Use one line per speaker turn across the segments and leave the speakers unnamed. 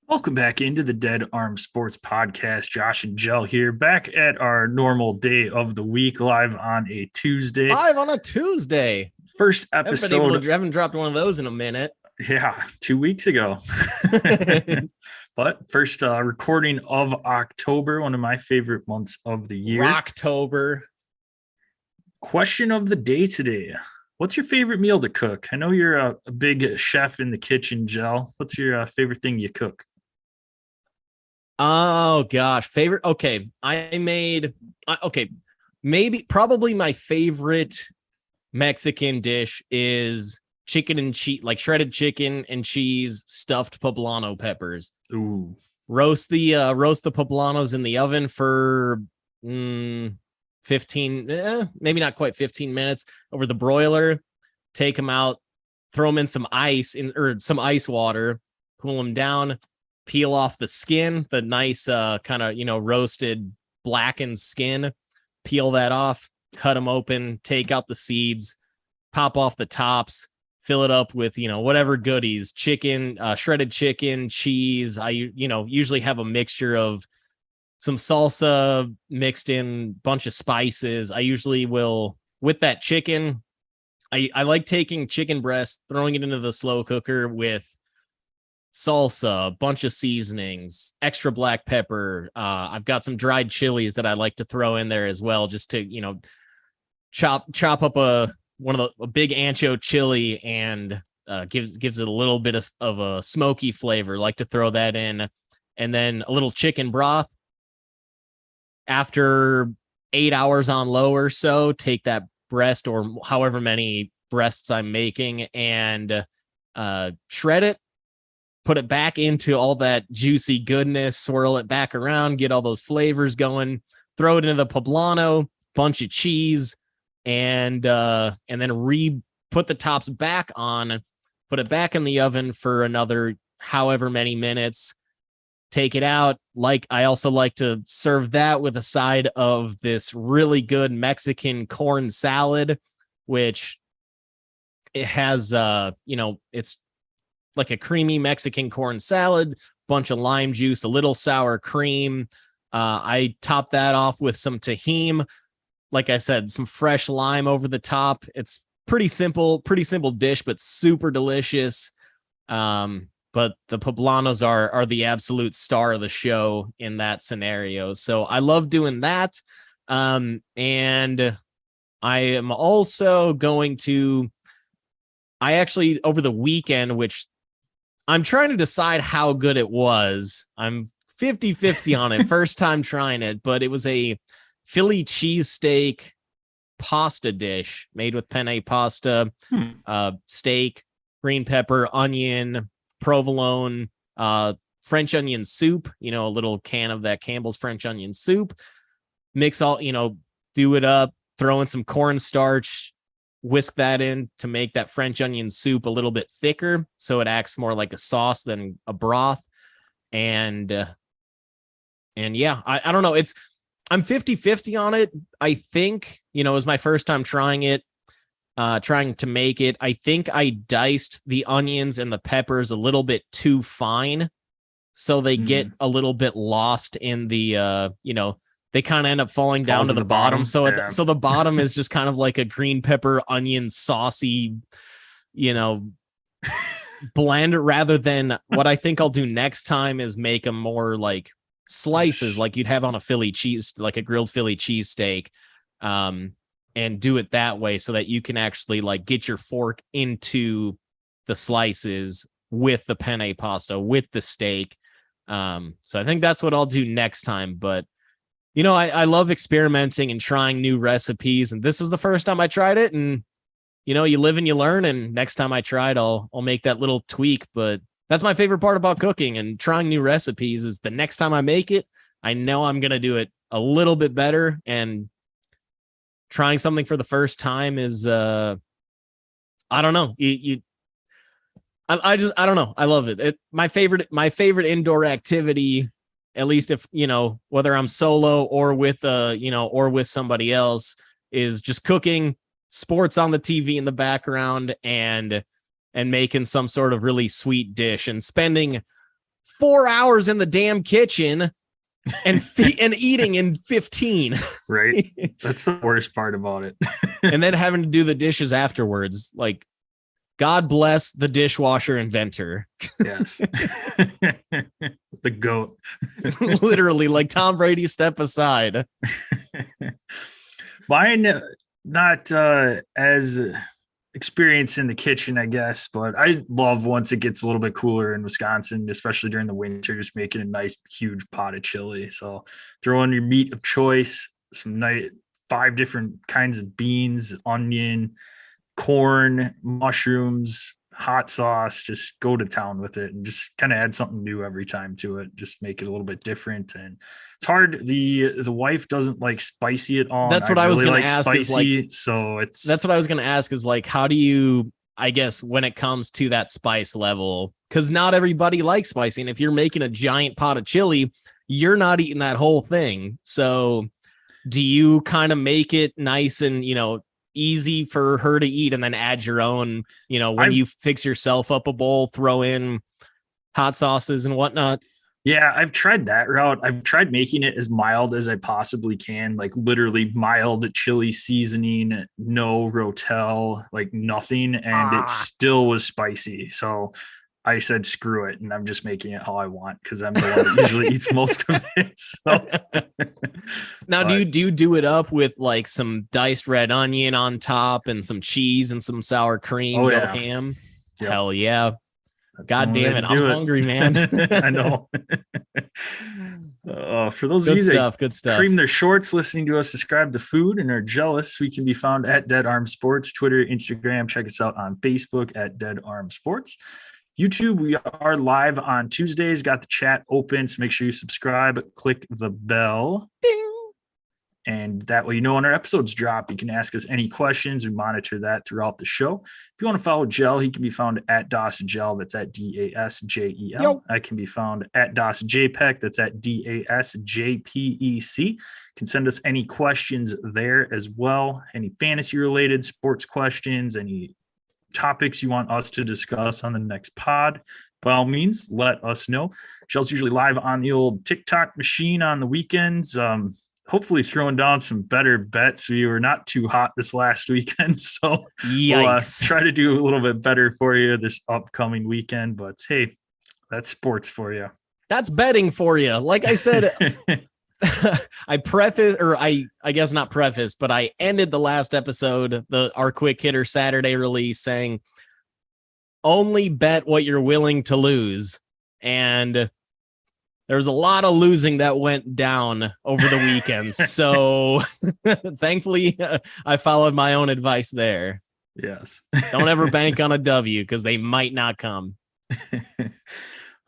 Welcome back into the Dead Arm Sports Podcast. Josh and Jell here, back at our normal day of the week, live on a Tuesday.
Live on a Tuesday.
First episode.
Haven't dropped one of those in a minute.
Yeah, 2 weeks ago. But first recording of October, one of my favorite months of the year.
October.
Question of the day today. What's your favorite meal to cook? I know you're a big chef in the kitchen, Jell. What's your favorite thing you cook?
Oh gosh, favorite. Okay, probably my favorite Mexican dish is chicken and cheese, like shredded chicken and cheese, stuffed poblano peppers.
Ooh,
roast the poblanos in the oven for 15, maybe not quite 15 minutes over the broiler. Take them out, throw them in some ice water, cool them down. Peel off the skin, the nice kind of, roasted blackened skin, peel that off, cut them open, take out the seeds, pop off the tops, fill it up with, whatever goodies, chicken, shredded chicken, cheese. I usually have a mixture of some salsa mixed in, bunch of spices. I usually will, with that chicken, I like taking chicken breast, throwing it into the slow cooker with salsa, a bunch of seasonings, extra black pepper. I've got some dried chilies that I like to throw in there as well, just to, chop up a big ancho chili and gives it a little bit of a smoky flavor. Like to throw that in, and then a little chicken broth. After 8 hours on low or so, take that breast or however many breasts I'm making and shred it. Put it back into all that juicy goodness, swirl it back around, get all those flavors going, throw it into the poblano, bunch of cheese, and then put the tops back on, put it back in the oven for another however many minutes, take it out. I also like to serve that with a side of this really good Mexican corn salad, which it has, it's like a creamy Mexican corn salad, bunch of lime juice, a little sour cream. I top that off with some tahini. Like I said, some fresh lime over the top. It's pretty simple dish, but super delicious. But the poblanos are the absolute star of the show in that scenario. So I love doing that. And I am also I actually, over the weekend, which I'm trying to decide how good it was. I'm 50-50 on it. First time trying it, but it was a Philly cheesesteak pasta dish made with penne pasta, steak, green pepper, onion, provolone, French onion soup, a little can of that Campbell's French onion soup. Mix all, do it up, throw in some cornstarch, whisk that in to make that French onion soup a little bit thicker, so it acts more like a sauce than a broth. And yeah, I don't know. I'm 50-50 on it. I think, it was my first time trying to make it. I think I diced the onions and the peppers a little bit too fine, so they get a little bit lost in the, they kind of end up falling down to the bottom. So so the bottom is just kind of like a green pepper, onion, saucy, blend, rather than what I think I'll do next time is make them more like slices, like you'd have on a Philly cheese, like a grilled Philly cheesesteak, and do it that way so that you can actually like get your fork into the slices with the penne pasta, with the steak. So I think that's what I'll do next time. But I love experimenting and trying new recipes, and this was the first time I tried it, and you live and you learn, and next time I try it, I'll make that little tweak. But that's my favorite part about cooking and trying new recipes is the next time I make it, I know I'm going to do it a little bit better, and trying something for the first time is, I don't know. I don't know. I love it. My favorite indoor activity, at least if, whether I'm solo or with, or with somebody else, is just cooking, sports on the TV in the background, and making some sort of really sweet dish and spending 4 hours in the damn kitchen and eating in 15.
Right. That's the worst part about it.
And then having to do the dishes afterwards. Like, God bless the dishwasher inventor.
Yes. The GOAT.
Literally, like Tom Brady, step aside.
Mine, not as experienced in the kitchen, I guess, but I love once it gets a little bit cooler in Wisconsin, especially during the winter, just making a nice, huge pot of chili. So throw in your meat of choice, some nice 5 different kinds of beans, onion, corn, mushrooms, hot sauce, just go to town with it and just kind of add something new every time to it. Just make it a little bit different. And it's hard. The wife doesn't like spicy at all.
That's what I was
really
going to
like
ask.
Spicy,
Is like,
so
that's what I was going to ask is like, how do you, I guess, when it comes to that spice level, because not everybody likes spicy. And if you're making a giant pot of chili, you're not eating that whole thing. So do you kind of make it nice and, easy for her to eat and then add your own, when you fix yourself up a bowl, throw in hot sauces and whatnot?
Yeah, I've tried that route. I've tried making it as mild as I possibly can, like literally mild chili seasoning, no Rotel, like nothing, and it still was spicy. So I said, screw it. And I'm just making it how I want because I'm the one that usually eats most of it. So
now, do you do it up with like some diced red onion on top and some cheese and some sour cream?
Oh,
go
yeah.
ham.
Yep.
Hell yeah.
That's
God damn it. I'm hungry, man.
I know. For those
good
of you
stuff, good
that
stuff.
cream their shorts listening to us describe the food and are jealous, we can be found at Dead Arm Sports, Twitter, Instagram. Check us out on Facebook at Dead Arm Sports. YouTube, we are live on Tuesdays. Got the chat open, so make sure you subscribe, click the bell. Ding. And that way you know when our episodes drop. You can ask us any questions. We monitor that throughout the show. If you want to follow Gel, he can be found at DasJel. That's at DASJEL.
Yo.
I can be found at DasJPEC. That's at DASJPEC. You can send us any questions there as well. Any fantasy related sports questions, any topics you want us to discuss on the next pod, by all means, let us know. Gel's usually live on the old TikTok machine on the weekends. Hopefully throwing down some better bets. We were not too hot this last weekend, so we'll try to do a little bit better for you this upcoming weekend. But hey, that's sports for you.
That's betting for you. Like I said, I guess not preface, but I ended the last episode, our quick hitter Saturday release, saying only bet what you're willing to lose. And there's a lot of losing that went down over the weekend. So thankfully I followed my own advice there.
Yes.
Don't ever bank on a W because they might not come.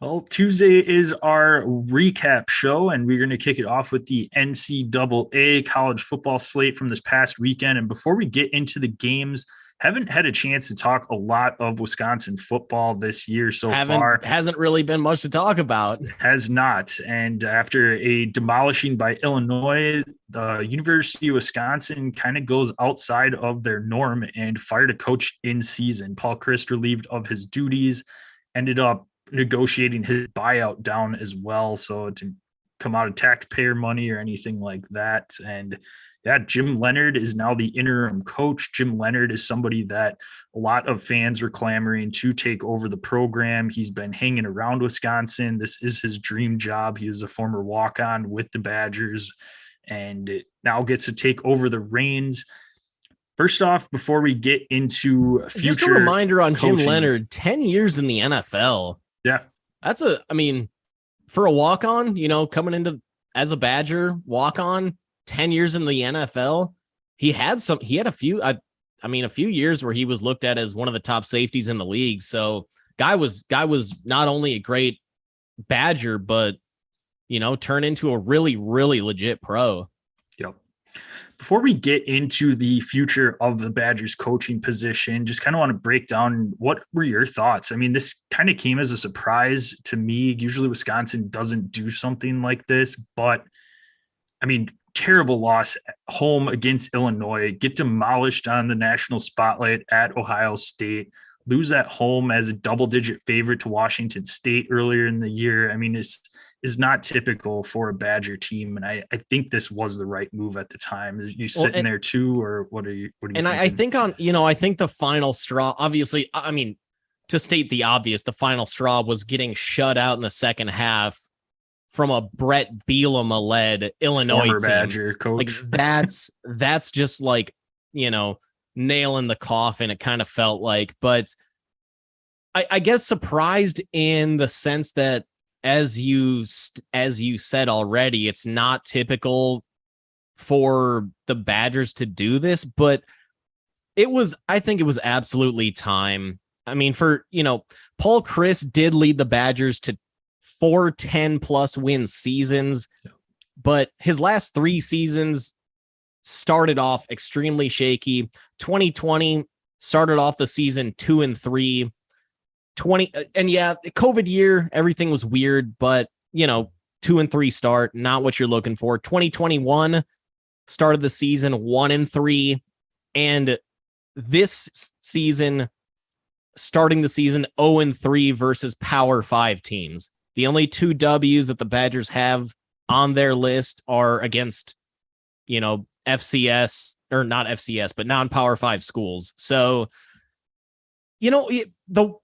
Well, Tuesday is our recap show, and we're going to kick it off with the NCAA college football slate from this past weekend. And before we get into the games, haven't had a chance to talk a lot of Wisconsin football this year so far.
Hasn't really been much to talk about.
Has not. And after a demolishing by Illinois, the University of Wisconsin kind of goes outside of their norm and fired a coach in season. Paul Chryst relieved of his duties, ended up negotiating his buyout down as well, so to come out of taxpayer money or anything like that. And yeah, Jim Leonhard is now the interim coach. Jim Leonhard is somebody that a lot of fans were clamoring to take over the program. He's been hanging around Wisconsin. This is his dream job. He was a former walk-on with the Badgers and now gets to take over the reins. First off, before we get into future,
just a reminder on
coaching,
Jim Leonhard, 10 years in the NFL.
Yeah.
That's for a walk-on, coming into as a Badger walk-on, 10 years in the NFL, he had a few years where he was looked at as one of the top safeties in the league. So guy was not only a great Badger, but, turn into a really, really legit pro.
Yep. Before we get into the future of the Badgers coaching position, just kind of want to break down what were your thoughts? I mean, this kind of came as a surprise to me. Usually Wisconsin doesn't do something like this, but I mean, terrible loss at home against Illinois, get demolished on the national spotlight at Ohio State, lose at home as a double-digit favorite to Washington State earlier in the year. I mean, it's is not typical for a Badger team, and I think this was the right move at the time. Are you sitting there too, or what are you? What are you?
And I think I think the final straw. Obviously, I mean, to state the obvious, the final straw was getting shut out in the second half from a Brett Bielema led Illinois
former
team.
Badger coach.
Like that's just like, nail in the coffin. It kind of felt like, but I guess surprised in the sense that as you said already, it's not typical for the Badgers to do this, but I think it was absolutely time. I mean, Paul Chryst did lead the Badgers to 4 10+ win seasons, but his last 3 seasons started off extremely shaky. 2020 started off the season 2-3. The COVID year, everything was weird, but 2-3 start, not what you're looking for. 2021 started the season 1-3, and this season, starting the season 0-3 versus Power 5 teams. The only 2 W's that the Badgers have on their list are against, FCS, or not FCS, but non-Power 5 schools. So, the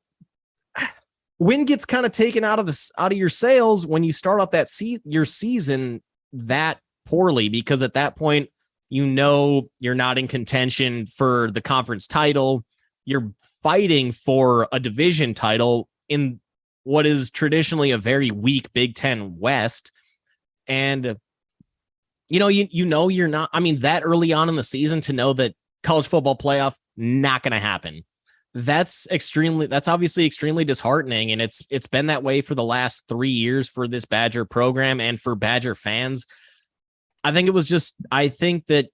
win gets kind of taken out of your sails when you start off your season that poorly, because at that point, you're not in contention for the conference title. You're fighting for a division title in what is traditionally a very weak Big Ten West. And, you're not, I mean, that early on in the season to know that college football playoff, not going to happen. That's obviously extremely disheartening. And it's been that way for the last 3 years for this Badger program and for Badger fans. I think that,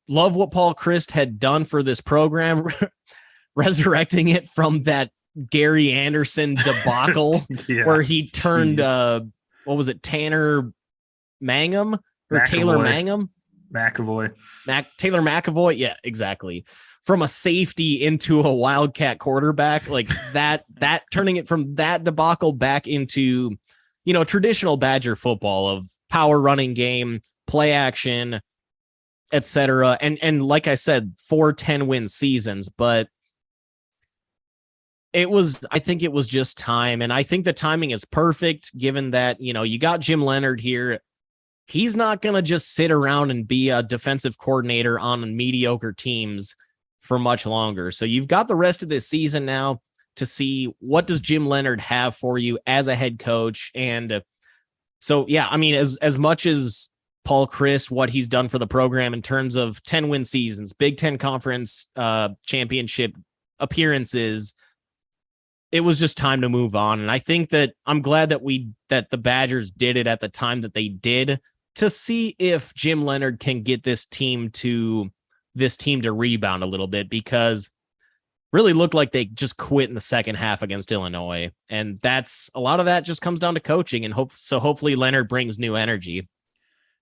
love what Paul Chryst had done for this program, resurrecting it from that Gary Anderson debacle where he turned, what was it? Tanner Mangum or Taylor Mangum? Taylor McAvoy. Yeah, exactly. From a safety into a Wildcat quarterback, like that turning it from that debacle back into, traditional Badger football of power running game, play action, etc. And like I said, 4 10-win seasons, but I think it was just time. And I think the timing is perfect given that, you got Jim Leonhard here. He's not going to just sit around and be a defensive coordinator on mediocre teams for much longer. So you've got the rest of this season now to see what does Jim Leonhard have for you as a head coach. And so, yeah, I mean, as much as Paul Chryst, what he's done for the program in terms of 10-win seasons, Big Ten Conference championship appearances, it was just time to move on. And I think that I'm glad that the Badgers did it at the time that they did, to see if Jim Leonhard can get this team to rebound a little bit, because really looked like they just quit in the second half against Illinois. And that's a lot of that just comes down to coaching, and hopefully Leonhard brings new energy.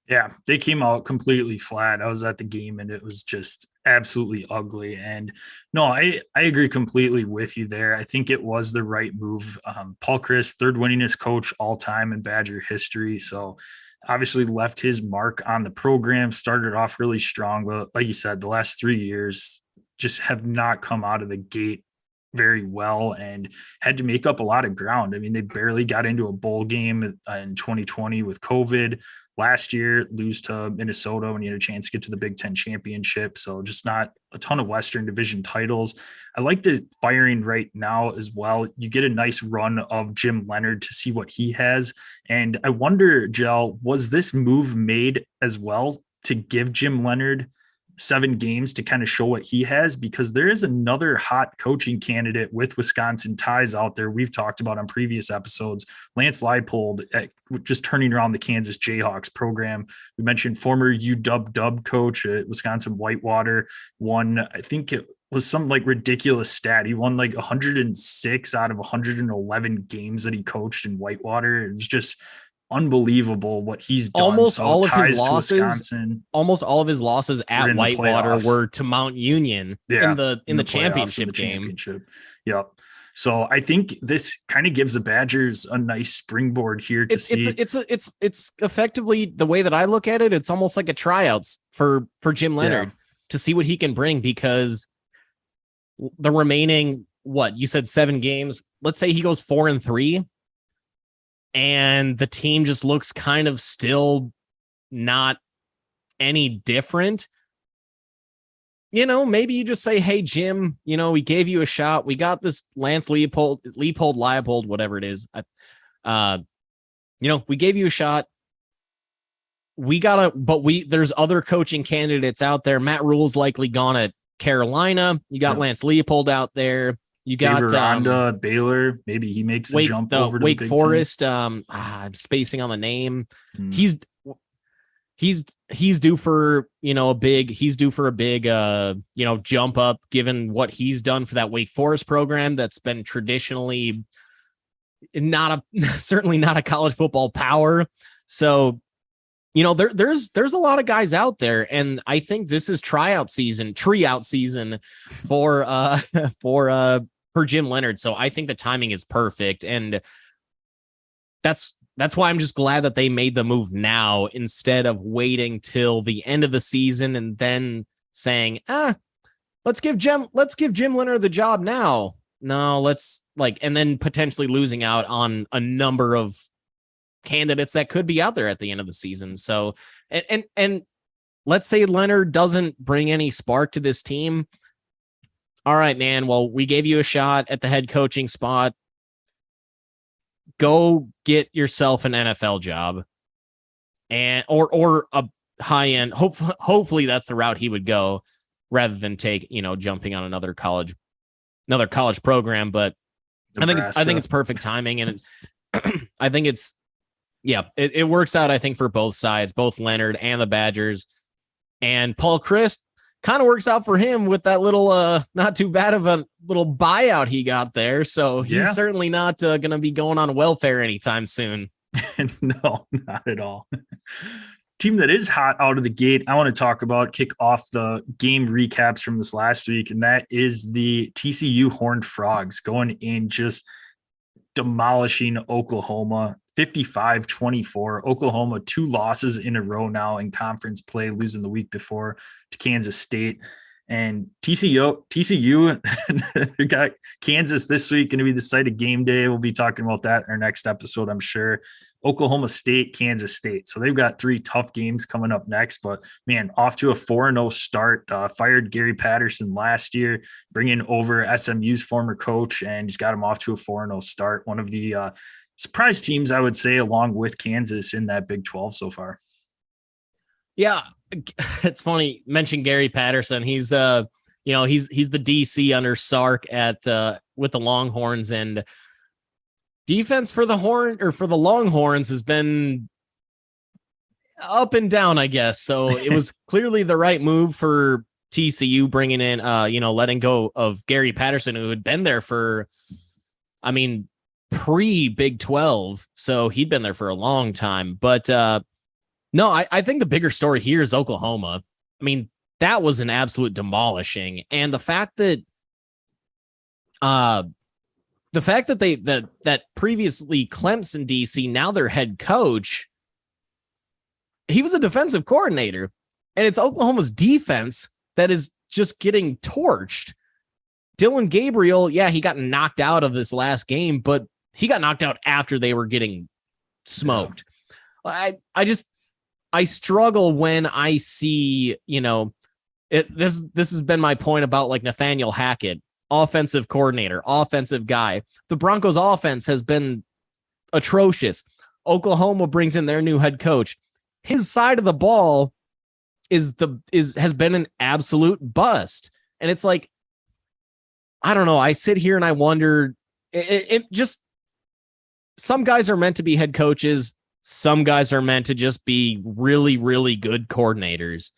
Yeah, they came out completely flat. I was at the game and it was just absolutely ugly. And no, I agree completely with you there. I think it was the right move. Paul Chryst, third winningest coach all time in Badger history. So obviously left his mark on the program, started off really strong. But like you said, the last 3 years just have not come out of the gate very well and had to make up a lot of ground. I mean, they barely got into a bowl game in 2020 with COVID. Last year, lose to Minnesota when you had a chance to get to the Big Ten championship. So just not a ton of Western Division titles. I like the firing right now as well. You get a nice run of Jim Leonhard to see what he has. And I wonder, Jell, was this move made as well to give Jim Leonhard 7 games to kind of show what he has? Because there is another hot coaching candidate with Wisconsin ties out there we've talked about on previous episodes, Lance Leipold, just turning around the Kansas Jayhawks program. We mentioned former UW coach at Wisconsin Whitewater, won, I think it was some like ridiculous stat. He won like 106 out of 111 games that he coached in Whitewater. It was just unbelievable what he's done.
Almost
So
all of his
ties to
losses,
Wisconsin.
almost all of his losses at
in the
Whitewater
playoffs.
were to Mount Union
Yeah,
in the
playoffs, in
championship
the
game.
championship. Yep. So I think this kind of gives the Badgers a nice springboard here to see.
It's effectively, the way that I look at it, it's almost like a tryouts for Jim Leonard to see what he can bring, because the remaining, what you said, 7 games, let's say he goes 4-3 and the team just looks kind of still not any different. Maybe you just say, hey, Jim, we gave you a shot. We got this Lance Leopold, whatever it is. We gave you a shot. There's other coaching candidates out there. Matt Rule's likely gone at Carolina. You got Lance Leopold out there. You got
Aranda, Baylor. Maybe he makes the jump over to
Wake
the Big
Forest. I'm spacing on the name. He's due for a big jump up, given what he's done for that Wake Forest program that's been traditionally certainly not a college football power. So there's a lot of guys out there, and I think this is tryout season for for Jim Leonard. So I think the timing is perfect, and that's why I'm just glad that they made the move now instead of waiting till the end of the season and then saying, let's give Jim Leonard the job now. No, and then potentially losing out on a number of candidates that could be out there at the end of the season. So, and let's say Leonard doesn't bring any spark to this team. All right, man. Well, we gave you a shot at the head coaching spot. Go get yourself an NFL job, and or a high end. Hopefully that's the route he would go, rather than jumping on another college program. But I think it's perfect timing, and I think it works out. I think for both sides, both Leonard and the Badgers, and Paul Chryst kind of works out for him with that little not too bad of a little buyout he got there. So he's certainly not going to be going on welfare anytime soon.
No, not at all. Team that is hot out of the gate, I want to talk about, kick off the game recaps from this last week, and that is the TCU Horned Frogs going in, just demolishing Oklahoma 55-24. Oklahoma 2 losses in a row now in conference play, losing the week before to Kansas State. And TCU they got Kansas this week, going to be the site of game day. We'll be talking about that in our next episode, I'm sure. Oklahoma State, Kansas State. So they've got 3 tough games coming up next. But, man, off to a 4-0 start. Fired Gary Patterson last year, bringing over SMU's former coach, and just got him off to a 4-0 start. One of the surprise teams, I would say, along with Kansas in that Big 12 so far.
Yeah, it's funny. Mention Gary Patterson. He's he's the DC under Sark with the Longhorns, and defense for the Longhorns has been up and down, I guess. So it was clearly the right move for TCU, bringing in letting go of Gary Patterson, who had been there for, pre Big 12. So he'd been there for a long time. But no, I think the bigger story here is Oklahoma. That was an absolute demolishing. And the fact that that previously Clemson DC, now their head coach, he was a defensive coordinator, and it's Oklahoma's defense that is just getting torched. Dylan Gabriel, he got knocked out of this last game, but he got knocked out after they were getting smoked. Yeah. I struggle when I see, this has been my point about like Nathaniel Hackett, offensive coordinator, offensive guy. The Broncos offense has been atrocious. Oklahoma brings in their new head coach. His side of the ball has been an absolute bust. And it's like, I don't know. I sit here and I wonder, it just, some guys are meant to be head coaches. Some guys are meant to just be really, really good coordinators.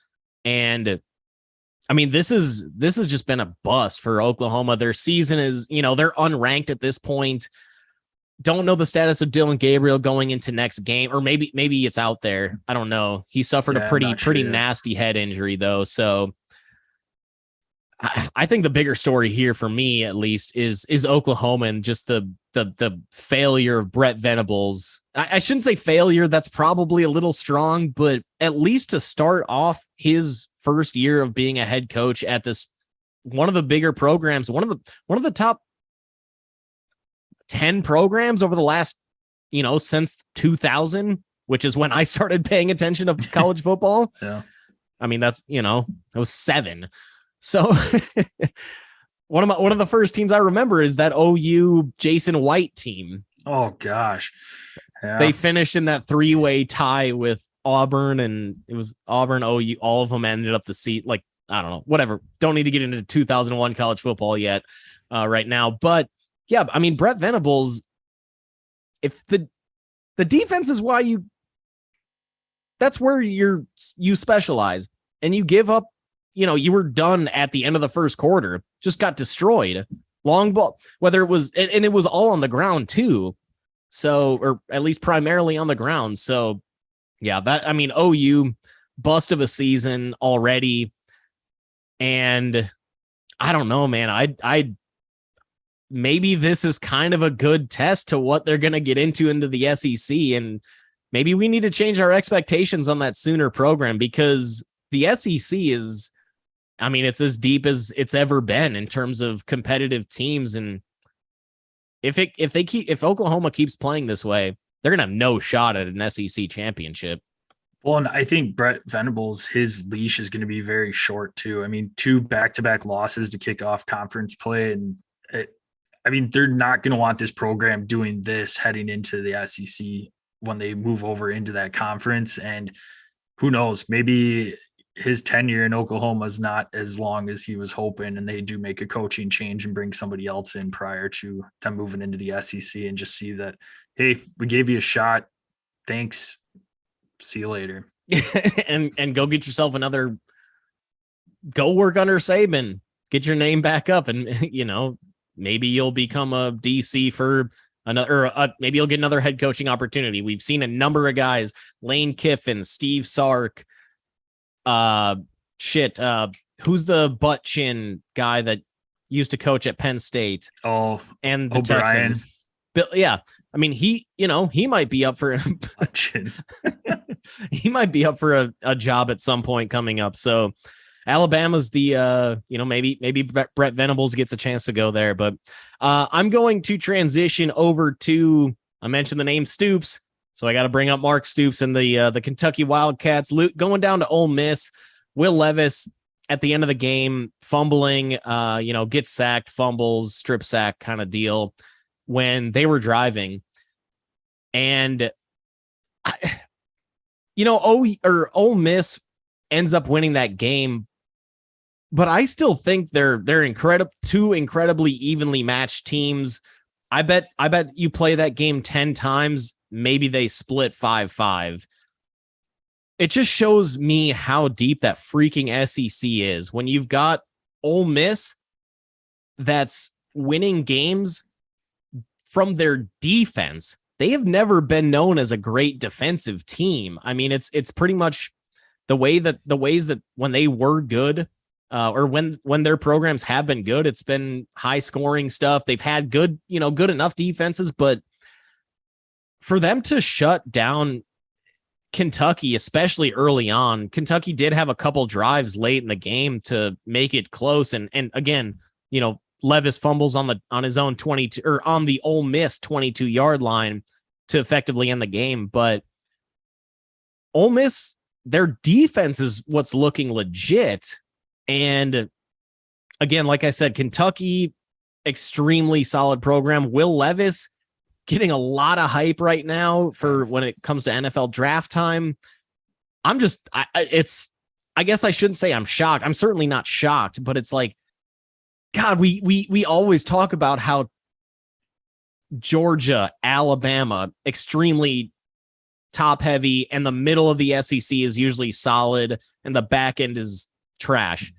And this has just been a bust for Oklahoma. Their season is, they're unranked at this point. don't know the status of Dylan Gabriel going into next game, or maybe it's out there. I don't know. He suffered a pretty nasty head injury though. So I think the bigger story here for me, at least, is Oklahoma and just the failure of Brett Venables. I shouldn't say failure. That's probably a little strong, but at least to start off his first year of being a head coach at this one of the bigger programs, one of the top 10 programs over the last, since 2000, which is when I started paying attention to college football.
Yeah.
I mean, that's, I was 7. So one of the first teams I remember is that OU Jason White team.
Oh gosh. Yeah.
They finished in that 3-way tie with Auburn, and it was Auburn, OU, all of them ended up the seat. Like, I don't know, whatever. Don't need to get into 2001 college football yet right now. But yeah, I mean, Brett Venables, if the defense is why that's where you specialize, and you give up, you were done at the end of the first quarter, just got destroyed. Long ball, whether it was, and it was all on the ground too. So, or at least primarily on the ground. So yeah, OU bust of a season already. And I don't know, man, I maybe this is kind of a good test to what they're going to get into the SEC. And maybe we need to change our expectations on that Sooner program, because the SEC is, it's as deep as it's ever been in terms of competitive teams. And if Oklahoma keeps playing this way, they're going to have no shot at an SEC championship.
Well, and I think Brett Venables, his leash is going to be very short too. 2 back-to-back losses to kick off conference play. And they're not going to want this program doing this heading into the SEC when they move over into that conference. And who knows, maybe his tenure in Oklahoma is not as long as he was hoping, and they do make a coaching change and bring somebody else in prior to them moving into the SEC, and just see that, hey, we gave you a shot. Thanks. See you later.
and go get yourself go work under Saban, get your name back up, and maybe you'll become a DC for another, maybe you'll get another head coaching opportunity. We've seen a number of guys, Lane Kiffin, Steve Sark, who's the butt chin guy that used to coach at Penn State?
Oh,
and the Texans. But yeah, he might be up for he might be up for a job at some point coming up. So Alabama's the maybe Brett Venables gets a chance to go there. But I'm going to transition over to, I mentioned the name Stoops, so I got to bring up Mark Stoops and the Kentucky Wildcats going down to Ole Miss. Will Levis at the end of the game fumbling, gets sacked, fumbles, strip sack kind of deal when they were driving. And Ole Miss ends up winning that game, but I still think they're two incredibly evenly matched teams. I bet you play that game 10 times, maybe they split 5-5. It just shows me how deep that freaking SEC is when you've got Ole Miss that's winning games from their defense. They have never been known as a great defensive team. It's pretty much the ways that when they were good, or when their programs have been good, it's been high scoring stuff. They've had good enough defenses, but for them to shut down Kentucky, especially early on, Kentucky did have a couple drives late in the game to make it close. And again, Levis fumbles on his own 22, or on the Ole Miss 22-yard line to effectively end the game. But Ole Miss, their defense is what's looking legit. And again, like I said, Kentucky, extremely solid program. Will Levis getting a lot of hype right now for when it comes to NFL draft time. I guess I shouldn't say I'm shocked. I'm certainly not shocked, but it's like, God, we always talk about how Georgia, Alabama, extremely top heavy, and the middle of the SEC is usually solid and the back end is trash.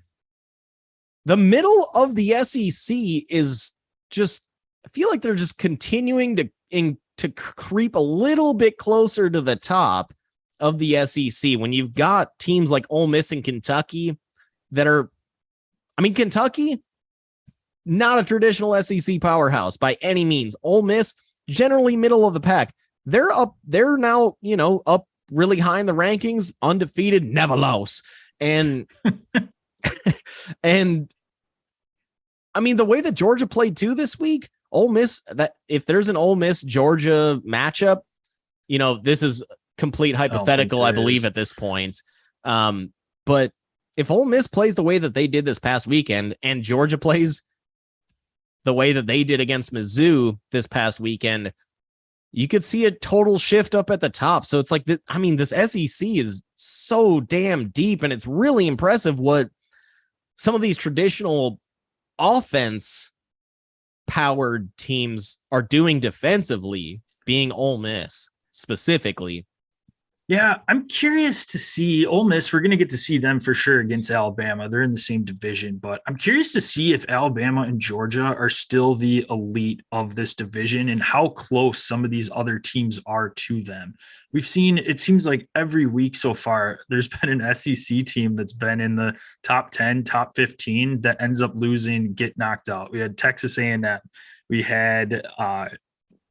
The middle of the SEC is just, I feel like they're just continuing to to creep a little bit closer to the top of the SEC when you've got teams like Ole Miss and Kentucky that are, I mean, Kentucky, not a traditional SEC powerhouse by any means. Ole Miss, generally middle of the pack. They're up. They're now, up really high in the rankings, undefeated, never lost. And, and I mean, the way that Georgia played too this week, Ole Miss, that if there's an Ole Miss Georgia matchup, this is complete hypothetical, I believe, at this point. But if Ole Miss plays the way that they did this past weekend and Georgia plays the way that they did against Mizzou this past weekend, you could see a total shift up at the top. So it's like, this SEC is so damn deep, and it's really impressive what some of these traditional offense powered teams are doing defensively, being Ole Miss specifically.
Yeah, I'm curious to see Ole Miss. We're going to get to see them for sure against Alabama. They're in the same division, but I'm curious to see if Alabama and Georgia are still the elite of this division and how close some of these other teams are to them. We've seen, it seems like every week so far, there's been an SEC team that's been in the top 10, top 15 that ends up losing, get knocked out. We had Texas A&M. We had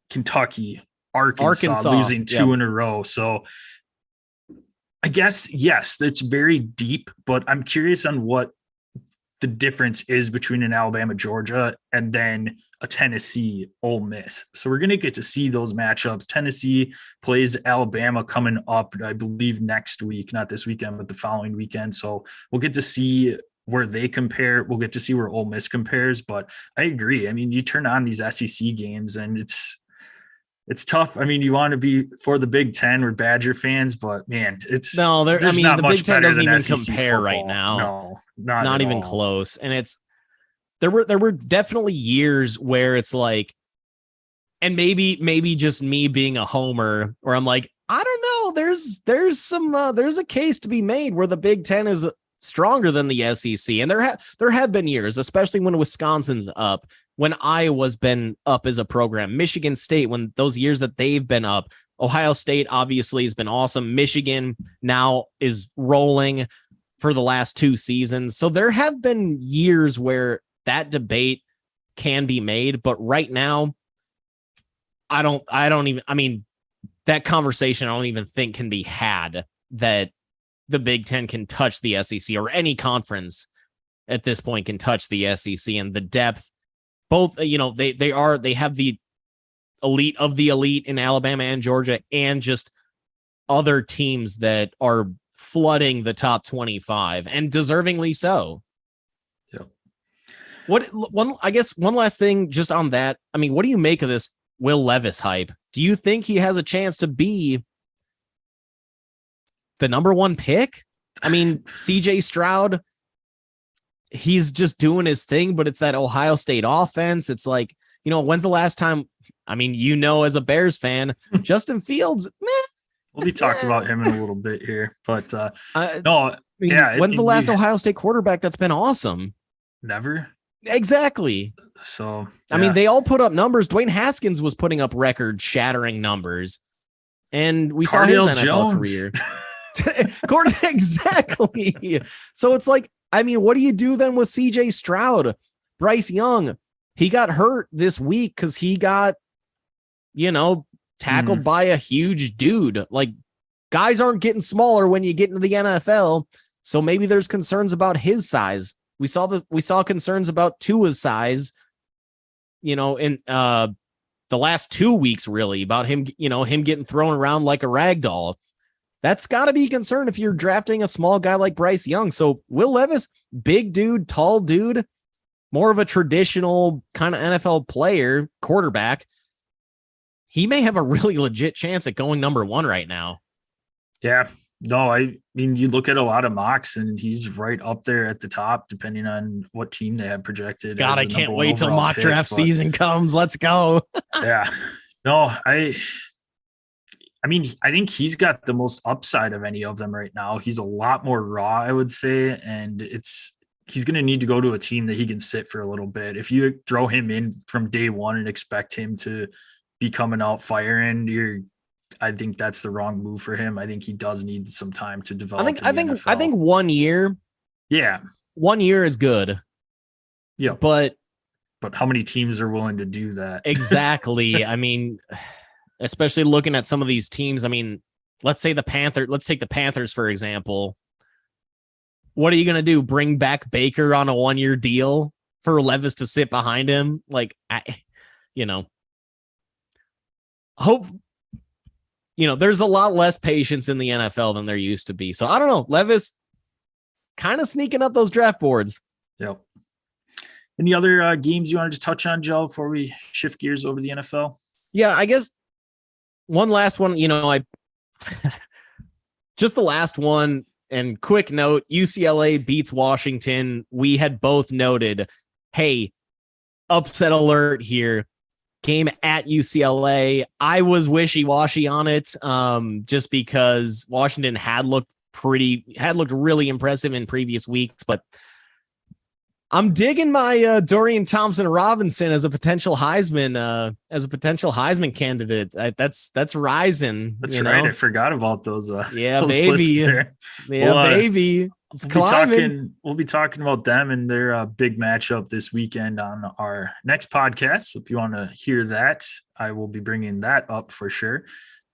Kentucky, Arkansas losing two in a row. So I guess, yes, it's very deep, but I'm curious on what the difference is between an Alabama, Georgia, and then a Tennessee, Ole Miss. So we're going to get to see those matchups. Tennessee plays Alabama coming up, I believe, next week, not this weekend, but the following weekend. So we'll get to see where they compare. We'll get to see where Ole Miss compares, but I agree. I mean, you turn on these SEC games and it's tough. I mean, you want to be for the Big Ten. We're Badger fans, but man,
the Big Ten doesn't even compare
football
right now.
No,
not even close. And there were definitely years where it's like, and maybe just me being a homer, where I'm like, I don't know. There's a case to be made where the Big Ten is stronger than the SEC, and there have been years, especially when Wisconsin's up. When Iowa's been up as a program, Michigan State, when those years that they've been up, Ohio State obviously has been awesome. Michigan now is rolling for the last 2 seasons. So there have been years where that debate can be made, but right now, that conversation I don't even think can be had, that the Big Ten can touch the SEC, or any conference at this point can touch the SEC, and the depth. Both, they have the elite of the elite in Alabama and Georgia, and just other teams that are flooding the top 25, and deservingly so.
Yep.
One last thing just on that. I mean, what do you make of this Will Levis hype? Do you think he has a chance to be the number 1 pick? I mean, CJ Stroud, he's just doing his thing, but it's that Ohio State offense. It's like, when's the last time? I mean, as a Bears fan, Justin Fields,
we'll be talking about him in a little bit here, but
when's the last Ohio State quarterback that's been awesome?
Never.
Exactly.
So,
I mean, they all put up numbers. Dwayne Haskins was putting up record-shattering numbers, and we saw his NFL career. Exactly. So it's like, I mean, what do you do then with CJ Stroud? Bryce Young, he got hurt this week because he got, tackled by a huge dude. Like, guys aren't getting smaller when you get into the NFL. So maybe there's concerns about his size. We saw concerns about Tua's size, in the last 2 weeks, really, about him, him getting thrown around like a rag doll. That's got to be a concern if you're drafting a small guy like Bryce Young. So Will Levis, big dude, tall dude, more of a traditional kind of NFL player, quarterback. He may have a really legit chance at going number 1 right now.
Yeah. No, I mean, you look at a lot of mocks and he's right up there at the top, depending on what team they have projected.
God, I can't wait till mock draft season comes. Let's go.
Yeah. No, I mean, I think he's got the most upside of any of them right now. He's a lot more raw, I would say. And he's going to need to go to a team that he can sit for a little bit. If you throw him in from day one and expect him to be coming out firing, I think that's the wrong move for him. I think he does need some time to develop.
I think 1 year.
Yeah.
1 year is good.
Yeah.
But
how many teams are willing to do that?
Exactly. I mean, especially looking at some of these teams. I mean, let's take the Panthers, for example. What are you going to do? Bring back Baker on a 1-year deal for Levis to sit behind him? Like, hope, there's a lot less patience in the NFL than there used to be. So I don't know. Levis kind of sneaking up those draft boards.
Yep. Any other games you wanted to touch on, Joe, before we shift gears over the NFL?
Yeah, I guess one last one, just the last one. And quick note, UCLA beats Washington. We had both noted, hey, upset alert here. Game at UCLA. I was wishy-washy on it, just because Washington had looked really impressive in previous weeks, but I'm digging my Dorian Thompson-Robinson as a potential Heisman candidate. That's rising.
That's right. I forgot about those.
Those
baby.
There. Yeah, baby. It's climbing.
We'll be talking about them and their big matchup this weekend on our next podcast. So if you want to hear that, I will be bringing that up for sure.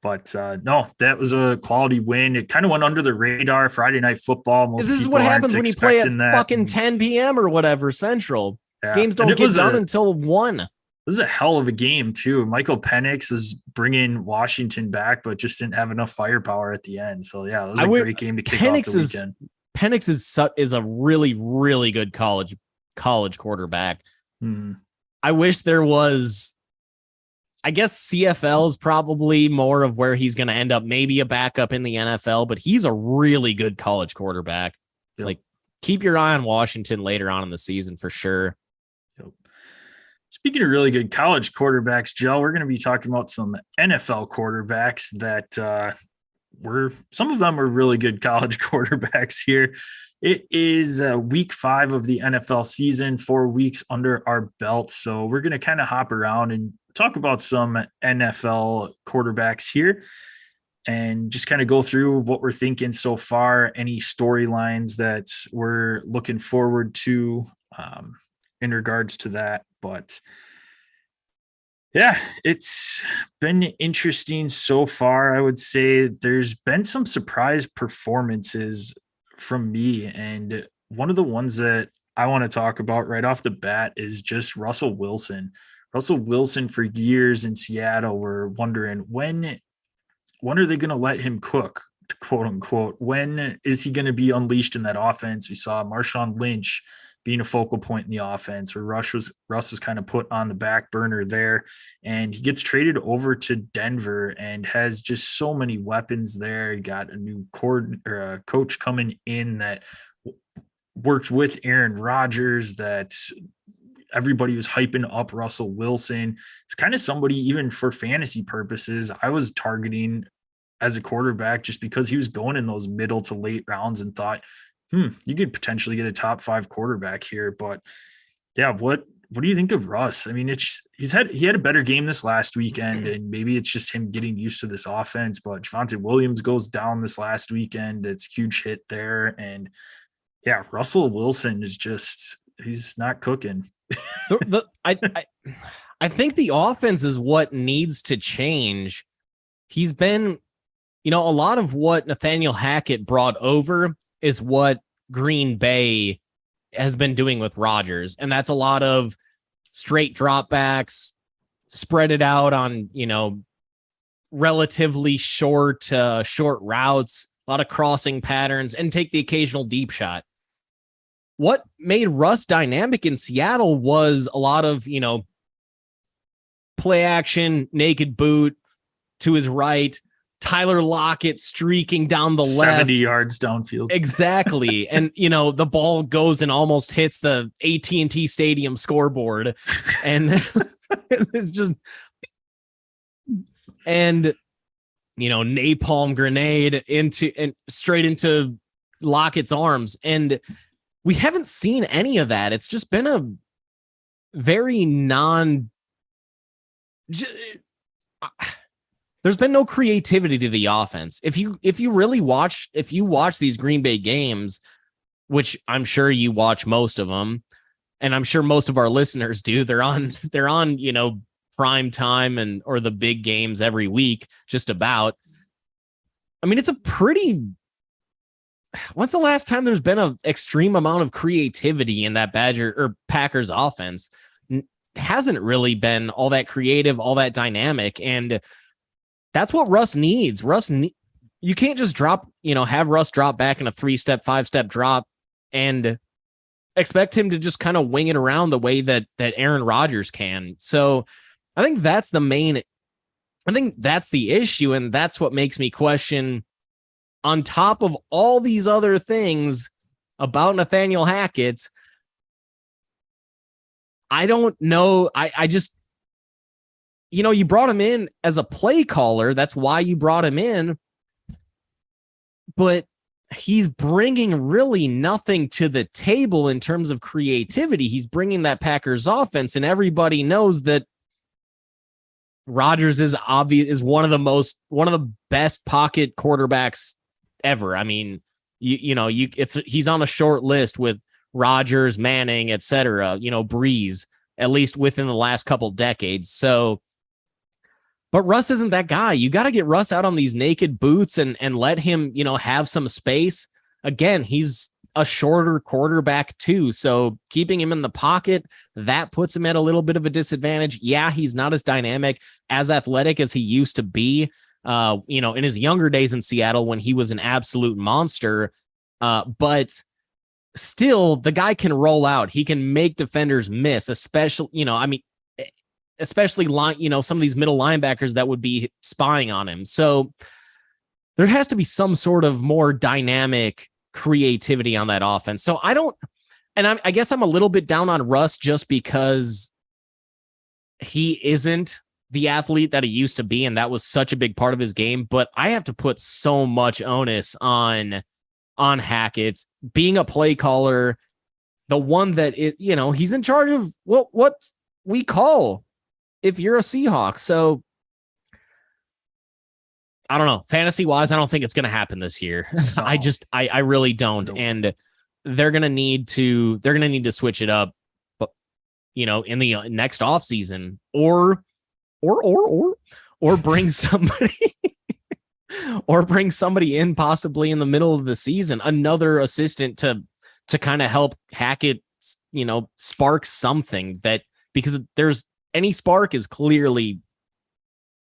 But no, that was a quality win. It kind of went under the radar. Friday Night Football.
This is what happens when you play at fucking 10 p.m. or whatever Central. Yeah. Games don't get done until 1.
It was a hell of a game, too. Michael Penix was bringing Washington back, but just didn't have enough firepower at the end. So, yeah, it was a great game to kick off the weekend.
Penix is a really, really good college quarterback. I wish there was... I guess CFL is probably more of where he's going to end up, maybe a backup in the NFL, but he's a really good college quarterback. Yep. Like, keep your eye on Washington later on in the season for sure.
Yep. Speaking of really good college quarterbacks, Joe, we're going to be talking about some NFL quarterbacks that some of them are really good college quarterbacks here. It is week 5 of the NFL season, 4 weeks under our belt. So we're going to kind of hop around and talk about some NFL quarterbacks here and just kind of go through what we're thinking so far, any storylines that we're looking forward to in regards to that. But yeah, it's been interesting so far. I would say there's been some surprise performances from me. And one of the ones that I want to talk about right off the bat is just Russell Wilson. Russell Wilson, for years in Seattle, were wondering when are they going to let him cook, quote unquote? When is he going to be unleashed in that offense? We saw Marshawn Lynch being a focal point in the offense, where Russ was kind of put on the back burner there, and he gets traded over to Denver and has just so many weapons there. He got a new coach coming in that worked with Aaron Rodgers, that everybody was hyping up Russell Wilson. It's kind of somebody, even for fantasy purposes, I was targeting as a quarterback just because he was going in those middle to late rounds and thought, you could potentially get a top 5 quarterback here. But yeah, what do you think of Russ? I mean, he had a better game this last weekend, and maybe it's just him getting used to this offense. But Javonte Williams goes down this last weekend. It's a huge hit there. And yeah, Russell Wilson is he's not cooking.
I think the offense is what needs to change. He's been, a lot of what Nathaniel Hackett brought over is what Green Bay has been doing with Rodgers. And that's a lot of straight dropbacks, spread it out on, relatively short routes, a lot of crossing patterns, and take the occasional deep shot. What made Russ dynamic in Seattle was a lot of, play action, naked boot to his right, Tyler Lockett streaking down the
70
left.
yards downfield.
Exactly. And, the ball goes and almost hits the AT&T Stadium scoreboard. And it's just, and, napalm grenade straight into Lockett's arms. And we haven't seen any of that. It's just been a very there's been no creativity to the offense. If you watch these Green Bay games, which I'm sure you watch most of them, and I'm sure most of our listeners do, they're on, prime time or the big games every week, just about. I mean, it's a pretty, when's the last time there's been an extreme amount of creativity in that Packers offense? Hasn't really been all that creative, all that dynamic. And that's what Russ needs. You can't just have Russ drop back in a 3-step, 5-step drop and expect him to just kind of wing it around the way that Aaron Rodgers can. So I think that's the issue. And that's what makes me question, on top of all these other things about Nathaniel Hackett, I don't know. I just, you brought him in as a play caller. That's why you brought him in. But he's bringing really nothing to the table in terms of creativity. He's bringing that Packers offense, and everybody knows that Rodgers is one of the best pocket quarterbacks ever. I mean, he's on a short list with Rodgers, Manning, etc., Breeze, at least within the last couple decades. So, but Russ isn't that guy. You got to get Russ out on these naked boots and let him, have some space. Again, he's a shorter quarterback too. So keeping him in the pocket, that puts him at a little bit of a disadvantage. Yeah, he's not as dynamic, as athletic as he used to be, in his younger days in Seattle when he was an absolute monster. But still, the guy can roll out. He can make defenders miss, especially, some of these middle linebackers that would be spying on him. So there has to be some sort of more dynamic creativity on that offense. So I guess I'm a little bit down on Russ just because he isn't the athlete that he used to be, and that was such a big part of his game. But I have to put so much onus on Hackett being a play caller, the one that is, he's in charge of what we call if you're a Seahawk. So I don't know. Fantasy wise, I don't think it's going to happen this year. No. I really don't. No. And they're going to need to switch it up, but in the next off season or bring somebody or bring somebody in possibly in the middle of the season, another assistant to kind of help Hackett, spark something, that because there's any spark is clearly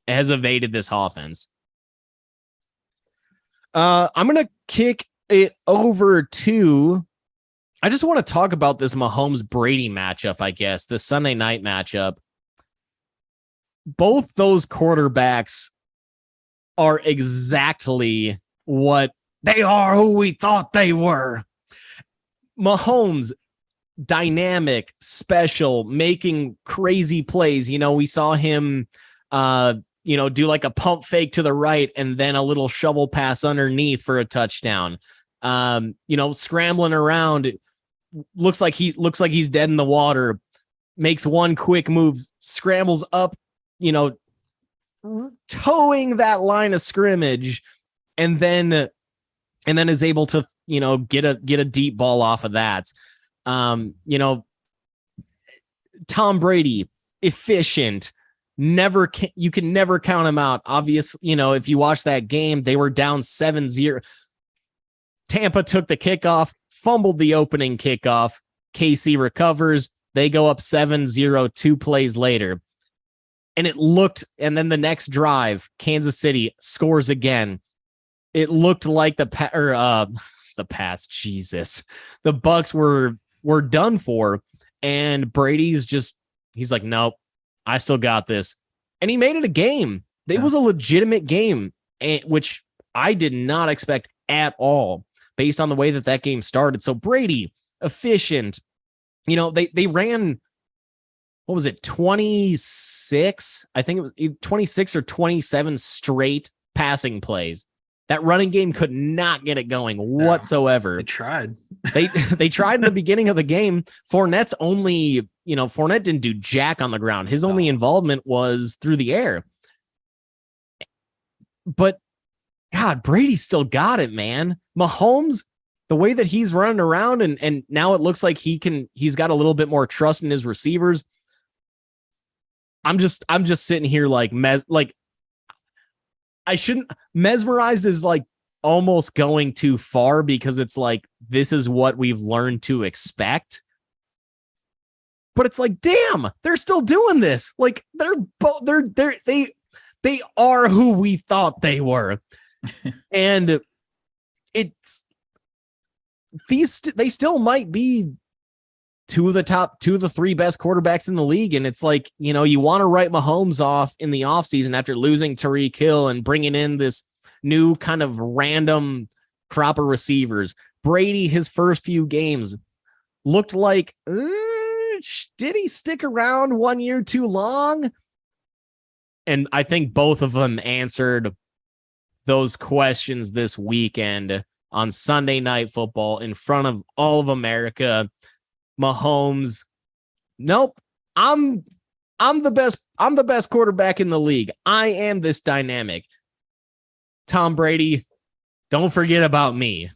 has evaded this offense. I'm going to kick it over to, I just want to talk about this Mahomes-Brady matchup, I guess, the Sunday night matchup. Both those quarterbacks are exactly what they are, who we thought they were. Mahomes, dynamic, special, making crazy plays. We saw him, do like a pump fake to the right and then a little shovel pass underneath for a touchdown. Scrambling around, looks like he's dead in the water, makes one quick move, scrambles up, towing that line of scrimmage, and then is able to, get a deep ball off of that. Tom Brady, efficient. You can never count him out. Obviously, if you watch that game, they were down 7-0. Tampa took the kickoff, fumbled the opening kickoff. KC recovers. They go up 7-0 2 plays later. And and then the next drive, Kansas City scores again. It looked like the Pats, Jesus. The Bucks were done for. And Brady's he's like, nope, I still got this. And he made it a game. It was a legitimate game, which I did not expect at all based on the way that game started. So Brady, efficient. They ran, what was it, 26? I think it was 26 or 27 straight passing plays. That running game could not get it going whatsoever.
They tried.
They tried in the beginning of the game. Fournette didn't do jack on the ground. His only involvement was through the air. but God, Brady still got it, man. Mahomes, the way that he's running around and now it looks like he's got a little bit more trust in his receivers. I'm just sitting here like I shouldn't mesmerized is like almost going too far because it's like this is what we've learned to expect. But it's like, damn, they're still doing this. Like they are who we thought they were. And they still might be two of the three best quarterbacks in the league. And it's like, you want to write Mahomes off in the offseason after losing Tyreek Hill and bringing in this new kind of random crop of receivers. Brady, his first few games looked like, did he stick around 1 year too long? And I think both of them answered those questions this weekend on Sunday Night Football in front of all of America. Mahomes, nope. I'm the best quarterback in the league. I am this dynamic. Tom Brady, don't forget about me.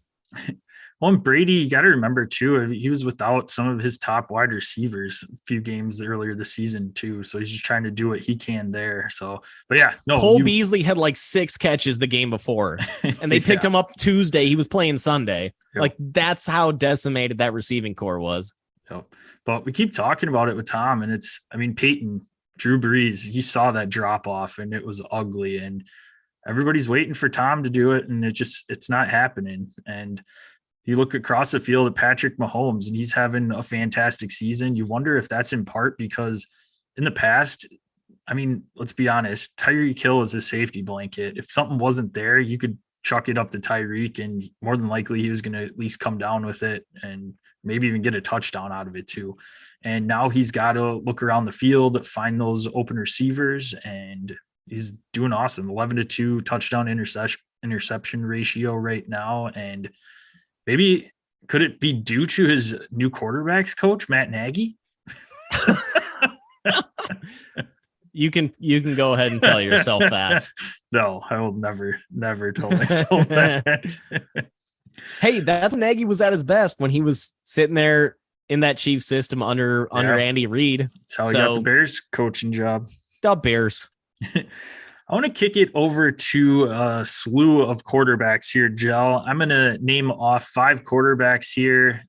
Well, and Brady, you got to remember too, he was without some of his top wide receivers a few games earlier this season too. So he's just trying to do what he can there. So, but yeah, no.
Cole Beasley had like 6 catches the game before, and they picked him up Tuesday. He was playing Sunday. Yep. Like that's how decimated that receiving core was.
Yep. But we keep talking about it with Tom, and Peyton, Drew Brees, you saw that drop off, and it was ugly, and everybody's waiting for Tom to do it, and it's not happening. And you look across the field at Patrick Mahomes, and he's having a fantastic season. You wonder if that's in part because in the past, let's be honest, Tyreek Hill is a safety blanket. If something wasn't there, you could chuck it up to Tyreek, and more than likely he was going to at least come down with it and maybe even get a touchdown out of it too. And now he's got to look around the field, find those open receivers, and he's doing awesome. 11-2 touchdown interception ratio right now. And maybe could it be due to his new quarterbacks coach, Matt Nagy?
You can go ahead and tell yourself that.
No, I will never tell myself that.
Hey, that Nagy was at his best when he was sitting there in that Chiefs system under Andy Reid.
That's how he got the Bears coaching job.
The Bears.
I want to kick it over to a slew of quarterbacks here, Gel. I'm going to name off 5 quarterbacks here.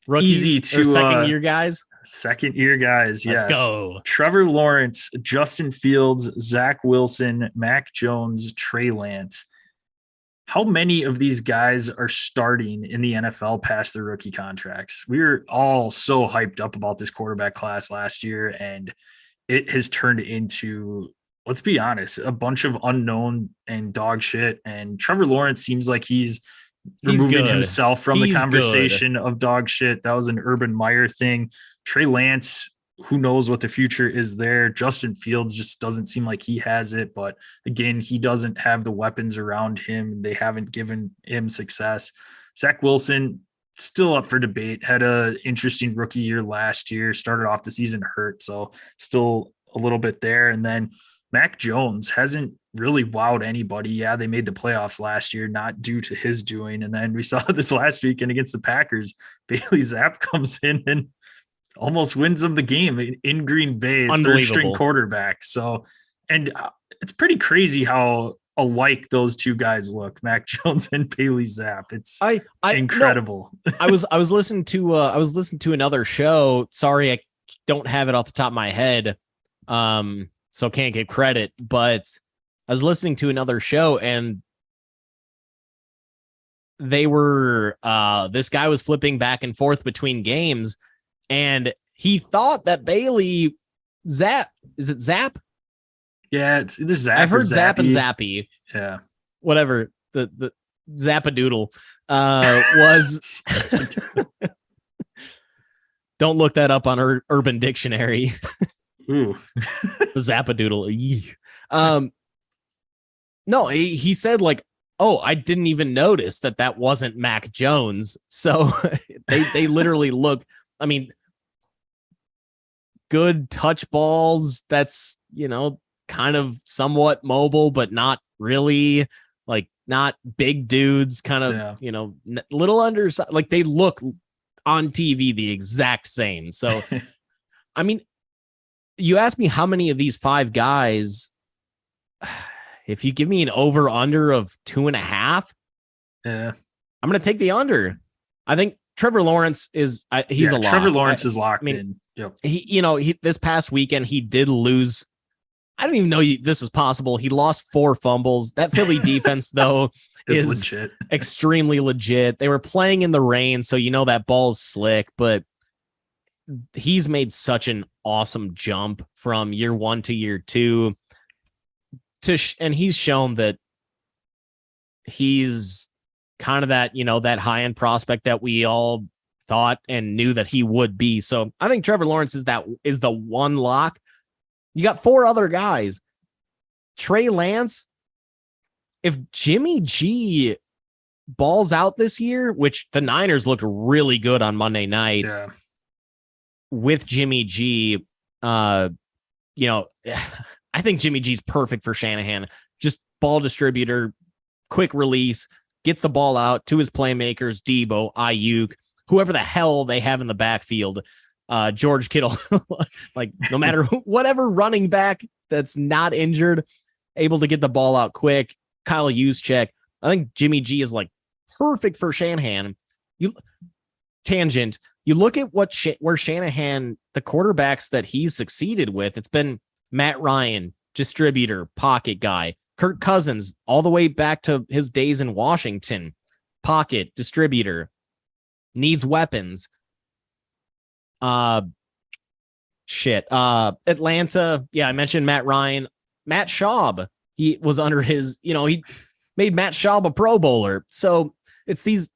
Rookies,
easy to
second-year guys?
Second-year guys, yes.
Let's go.
Trevor Lawrence, Justin Fields, Zach Wilson, Mac Jones, Trey Lance. How many of these guys are starting in the NFL past their rookie contracts? We were all so hyped up about this quarterback class last year, and it has turned into, let's be honest, a bunch of unknown and dog shit. And Trevor Lawrence seems like he's removing himself from the conversation of dog shit. That was an Urban Meyer thing. Trey Lance, who knows what the future is there. Justin Fields just doesn't seem like he has it. But again, he doesn't have the weapons around him. They haven't given him success. Zach Wilson, still up for debate, had an interesting rookie year last year, started off the season hurt. So still a little bit there. And then Mac Jones hasn't really wowed anybody. Yeah, they made the playoffs last year, not due to his doing. And then we saw this last weekend against the Packers. Bailey Zapp comes in and almost wins them the game in Green Bay, third-string quarterback. So, and it's pretty crazy how alike those two guys look, Mac Jones and Bailey Zapp. It's incredible.
No, I was listening to another show. Sorry, I don't have it off the top of my head. So can't get credit, but I was listening to another show and they were, this guy was flipping back and forth between games and he thought that Bailey Zapp, is it Zapp?
Yeah, it's either Zapp.
I've heard Zapp and Zappy.
Yeah.
Whatever. The Zappadoodle was, don't look that up on Urban Dictionary.
Ooh.
The Zappadoodle. No, he said like, oh, I didn't even notice that wasn't Mac Jones. So they literally look, good touch balls. That's, kind of somewhat mobile, but not really, like not big dudes, kind of, little under, like they look on TV the exact same. So, I mean, you asked me how many of these 5 guys, if you give me an over under of 2.5, I'm going to take the under. I think Trevor Lawrence is, he's a lock.
Trevor Lawrence is locked in. Yep.
He this past weekend, he did lose. I didn't even know this was possible. He lost 4 fumbles. That Philly defense, though, is legit. Extremely legit. They were playing in the rain, so that ball's slick, but he's made such an awesome jump from year 1 to year 2. And he's shown that he's kind of that, that high-end prospect that we all thought and knew that he would be. So I think Trevor Lawrence is the one lock. You got 4 other guys. Trey Lance, if Jimmy G balls out this year, which the Niners looked really good on Monday night with Jimmy G, I think Jimmy G's perfect for Shanahan. Just ball distributor, quick release, gets the ball out to his playmakers, Debo, Ayuk, whoever the hell they have in the backfield, George Kittle, like no matter whatever running back that's not injured, able to get the ball out quick. Kyle Juszczyk. I think Jimmy G is like perfect for Shanahan. You look at where Shanahan, the quarterbacks that he's succeeded with, it's been Matt Ryan, distributor, pocket guy. Kirk Cousins, all the way back to his days in Washington, pocket, distributor, needs weapons. Atlanta. Yeah, I mentioned Matt Ryan. Matt Schaub, he was under his, he made Matt Schaub a Pro Bowler. So it's these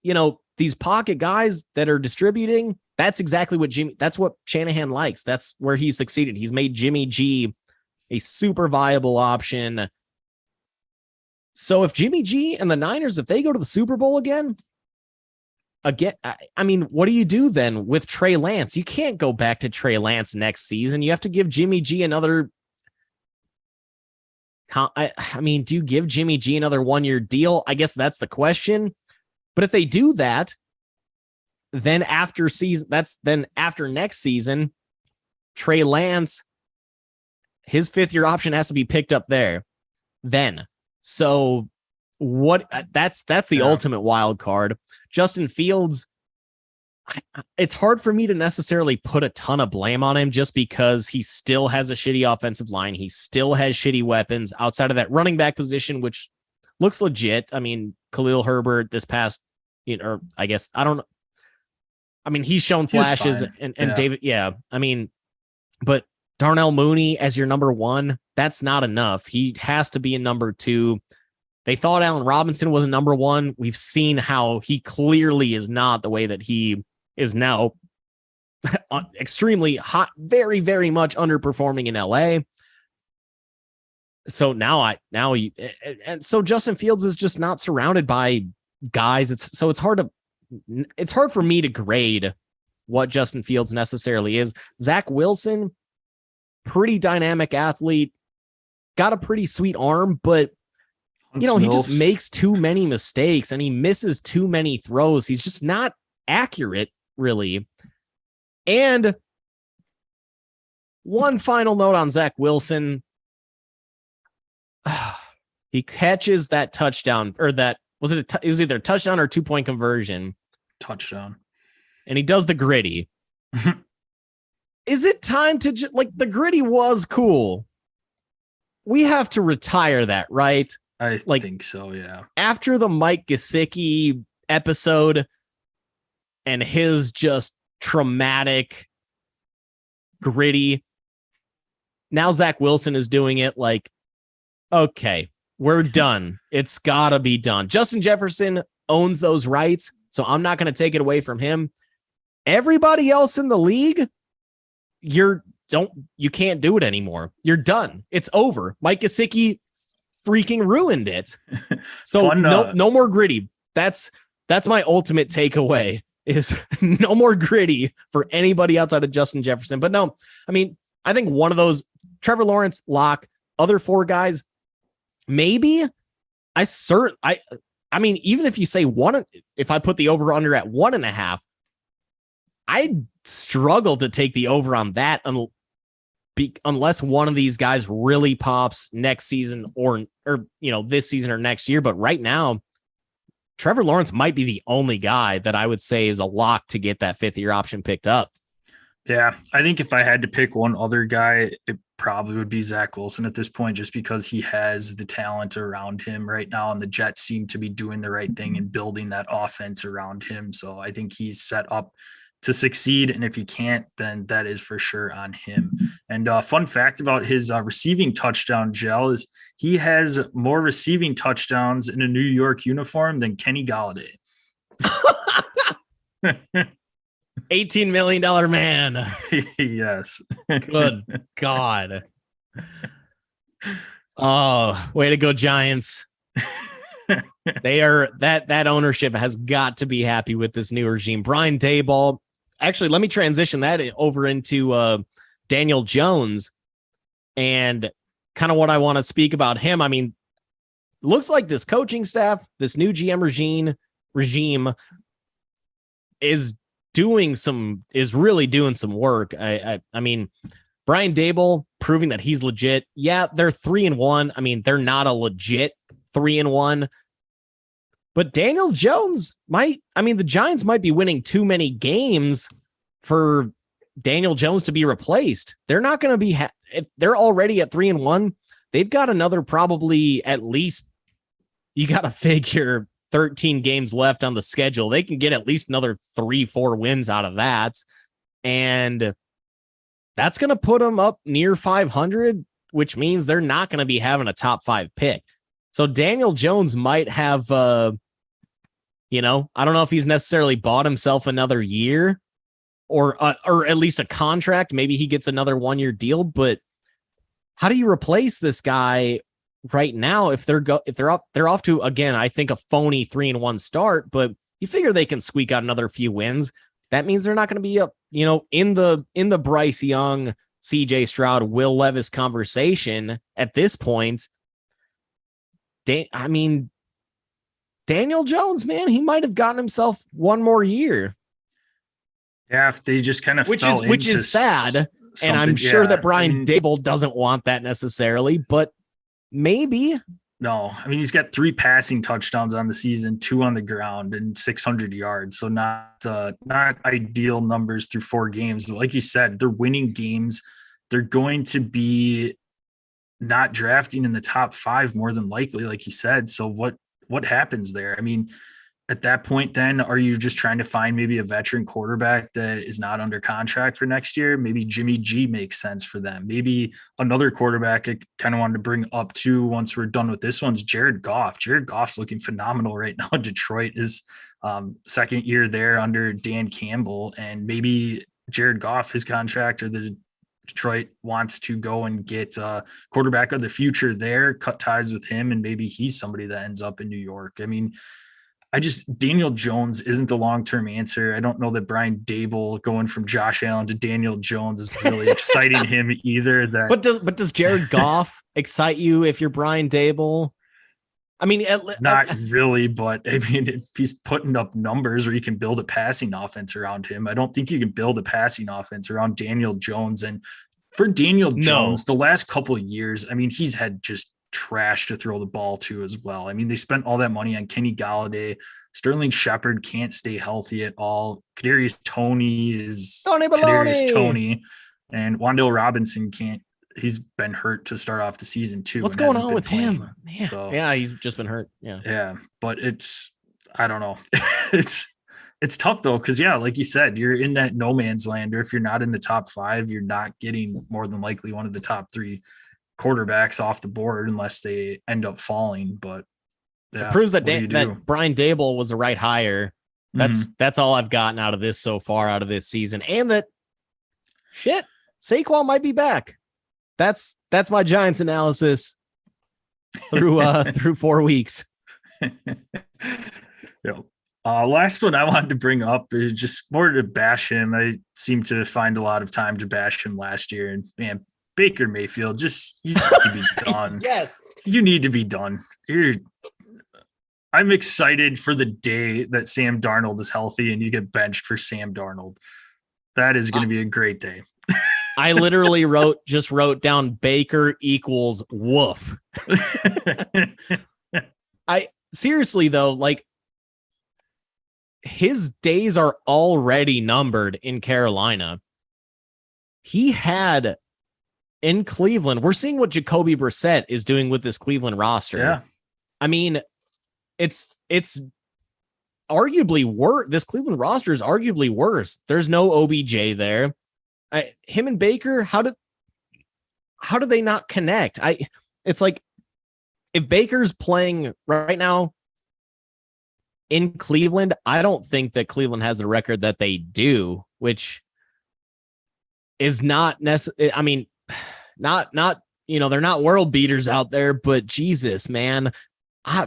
pocket guys that are distributing. That's exactly that's what Shanahan likes. That's where he succeeded. He's made Jimmy G a super viable option. So if Jimmy G and the Niners, if they go to the Super Bowl again, I mean, what do you do then with Trey Lance? You can't go back to Trey Lance next season. You have to give Jimmy G another. I mean, do you give Jimmy G another 1-year deal? I guess that's the question. But if they do that, then after next season, Trey Lance, his 5th-year option has to be picked up there. Then, so what? That's the ultimate wild card. Justin Fields, it's hard for me to necessarily put a ton of blame on him just because he still has a shitty offensive line. He still has shitty weapons outside of that running back position, which looks legit. I mean, Khalil Herbert this past, I guess, I don't know. I mean, he's shown flashes and David. Yeah. I mean, but Darnell Mooney as your number 1, that's not enough. He has to be a number 2. They thought Allen Robinson was a number 1. We've seen how he clearly is not the way that he is now. Extremely hot, very, very much underperforming in LA. So so Justin Fields is just not surrounded by guys. It's hard for me to grade what Justin Fields necessarily is. Zach Wilson, pretty dynamic athlete, got a pretty sweet arm, but he just makes too many mistakes and he misses too many throws. He's just not accurate, really. And one final note on Zach Wilson. He catches that touchdown, or that was it was either a touchdown or 2-point conversion.
Touchdown.
And he does the gritty. Is it time to the gritty was cool? We have to retire that, right?
I think so, yeah.
After the Mike Gesicki episode and his just traumatic gritty, now Zach Wilson is doing it like, okay, we're done. It's got to be done. Justin Jefferson owns those rights, so I'm not going to take it away from him. Everybody else in the league, you can't do it anymore. You're done. It's over. Mike Gesicki freaking ruined it. So no more gritty. That's my ultimate takeaway is no more gritty for anybody outside of Justin Jefferson. But no, I mean, I think one of those, Trevor Lawrence, lock, other four guys, maybe I mean, even if you say if I put the over under at 1.5, I'd struggle to take the over on that unless one of these guys really pops next season or this season or next year. But right now, Trevor Lawrence might be the only guy that I would say is a lock to get that 5th-year option picked up.
Yeah, I think if I had to pick one other guy, it probably would be Zach Wilson at this point, just because he has the talent around him right now, and the Jets seem to be doing the right thing and building that offense around him. So I think he's set up to succeed, and if he can't, then that is for sure on him. And fun fact about his receiving touchdown, Gel, is he has more receiving touchdowns in a New York uniform than Kenny Galladay.
$18 million man.
Yes.
Good God. Oh, way to go, Giants. They are that ownership has got to be happy with this new regime. Brian Daboll. Actually, let me transition that over into Daniel Jones and kind of what I want to speak about him. I mean, looks like this coaching staff, this new GM regime is really doing some work. I mean, Brian Daboll proving that he's legit. Yeah, they're 3-1. I mean, they're not a legit 3-1. But Daniel Jones the Giants might be winning too many games for Daniel Jones to be replaced. They're not going to be, if they're already at 3-1, they've got another probably at least, you got to figure 13 games left on the schedule. They can get at least another 3-4 wins out of that. And that's going to put them up near 500, which means they're not going to be having a top 5 pick. So Daniel Jones might have, I don't know if he's necessarily bought himself another year or at least a contract. Maybe he gets another 1-year deal, but how do you replace this guy right now if they're off to, again, I think a phony 3-1 start, but you figure they can squeak out another few wins. That means they're not going to be up, in the Bryce Young, CJ Stroud, Will Levis conversation at this point. Daniel Jones, man, he might have gotten himself one more year.
Yeah, if they just kind of
which is sad, and I'm sure that Brian Daboll doesn't want that necessarily, but maybe.
No, I mean, he's got 3 passing touchdowns on the season, 2 on the ground, and 600 yards. So not ideal numbers through 4 games. But like you said, they're winning games. They're going to be not drafting in the top 5 more than likely, like you said. So what happens there? I mean, at that point, then, are you just trying to find maybe a veteran quarterback that is not under contract for next year? Maybe Jimmy G makes sense for them. Maybe another quarterback I kind of wanted to bring up too once we're done with this one's Jared Goff. Jared Goff's looking phenomenal right now. Detroit is second year there under Dan Campbell, and maybe Jared Goff, his contract, or the Detroit wants to go and get a quarterback of the future there, cut ties with him, and maybe he's somebody that ends up in New York. I mean, Daniel Jones isn't the long-term answer. I don't know that Brian Daboll going from Josh Allen to Daniel Jones is really exciting him either.
But does Jared Goff excite you if you're Brian Daboll? I mean,
not really, but I mean, if he's putting up numbers where you can build a passing offense around him, I don't think you can build a passing offense around Daniel Jones. And for Daniel Jones, the last couple of years, I mean, he's had just trash to throw the ball to as well. I mean, they spent all that money on Kenny Galladay. Sterling Shepard can't stay healthy at all. Kadarius Toney is Kadarius Toney, and Wan'Dale Robinson can't. He's been hurt to start off the season too.
What's going on with him?
Man. So,
yeah, he's just been hurt.
Yeah, but I don't know. It's tough though, because like you said, you're in that no man's land, or if you're not in the top 5, you're not getting more than likely one of the top 3 quarterbacks off the board unless they end up falling. But
it proves that that Brian Daboll was the right hire. That's all I've gotten out of this so far, out of this season, and that Saquon might be back. That's my Giants analysis through 4 weeks.
Last one I wanted to bring up is just more to bash him. I seem to find a lot of time to bash him last year, and man, Baker Mayfield, you need to be done.
Yes.
You need to be done. I'm excited for the day that Sam Darnold is healthy and you get benched for Sam Darnold. That is going to be a great day.
I literally wrote down Baker equals woof. I seriously though, like his days are already numbered in Carolina. He had in Cleveland, we're seeing what Jacoby Brissett is doing with this Cleveland roster.
Yeah.
I mean, it's arguably worse. This Cleveland roster is arguably worse. There's no OBJ there. Him and Baker, how do they not connect? It's like if Baker's playing right now in Cleveland, I don't think that Cleveland has the record that they do, which is not necessary. I mean, not they're not world beaters out there, but Jesus, man,